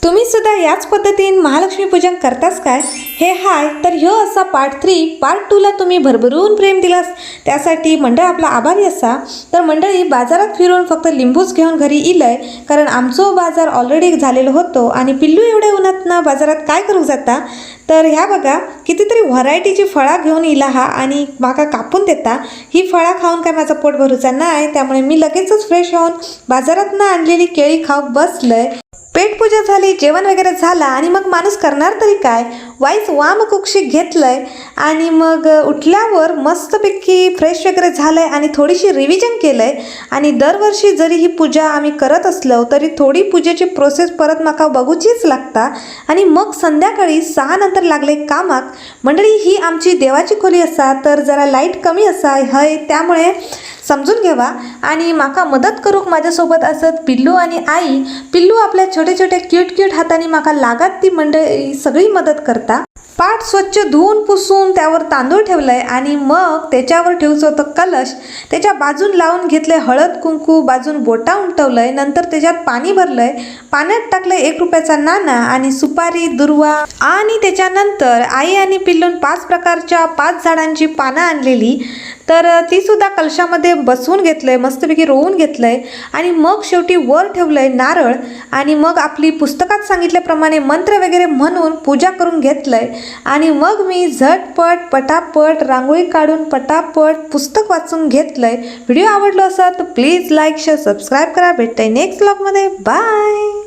तुम्ही सुद्धा याच पद्धतीने महालक्ष्मी पूजन करतास काय? हे हाय तर ह्यो असा पार्ट 3 पार्ट 2 ला तुम्ही भरभरून प्रेम दिलास त्यासाठी मंडळ आपला आभारी असा। तर मंडळी बाजारात फिरून फक्त लिंबूच घेऊन घरी इलय, कारण आमचो बाजार ऑलरेडी झालेलो होतो आणि पिल्लू एवढे उन्हातनं बाजारात काय करू जाता। तर ह्या बघा कितीतरी व्हरायटीची फळा घेऊन इला हा आणि माका कापून देता। ही फळा खाऊन काय माझं पोट भरूचा नाही, त्यामुळे मी लगेचच फ्रेश होऊन बाजारातनं आणलेली केळी खाऊक बसलय। पेटपूजा झाली, जेवण वगैरे झाला आणि मग माणूस करणार तरी काय, वाईच वामकुक्षी घेतलंय आणि मग उठल्यावर मस्तपैकी फ्रेश वगैरे झालंय आणि थोडीशी रिव्हिजन केलंय। आणि दरवर्षी जरी ही पूजा आम्ही करत असलो तरी थोडी पूजेची प्रोसेस परत माका बघूचीच लागता आणि मग संध्याकाळी 6 नंतर लागले कामाक। मंडळी ही आमची देवाची खोली असा, तर जरा लाईट कमी असा हय, त्यामुळे समजून घेवा आणि माका मदत करूक माझ्यासोबत असत पिल्लू आणि आई। पिल्लू आपल्या छोटे छोटे क्यूट हाताने माका लागत ती मंडळी सगळी मदत करता। पाट स्वच्छ धुवून पुसून त्यावर तांदूळ ठेवलंय आणि मग त्याच्यावर ठेवचं होतं कलश। त्याच्या बाजून लावून घेतलंय हळद कुंकू, बाजून बोटा उमटवलंय, नंतर त्याच्यात पाणी भरलंय, पाण्यात टाकलंय 1 रुपयाचा नाणा आणि सुपारी दुर्वा आणि त्याच्यानंतर आई आणि पिल्लून 5 प्रकारच्या 5 झाडांची पानं आणलेली, तर ती सुद्धा कलशामध्ये बसवून घेतलंय, मस्तपैकी रोवून घेतलंय आणि मग शेवटी वर ठेवलंय नारळ आणि मग आपली पुस्तकात सांगितल्याप्रमाणे मंत्र वगैरे म्हणून पूजा करून घेतलंय आणि मग मी झटपट पटापट रांगोळी काढून पटापट पुस्तक वाचून घेतलंय। व्हिडिओ आवडला असेल तर प्लीज लाईक शेअर सबस्क्राईब करा। भेटतंय नेक्स्ट व्लॉगमध्ये, बाय।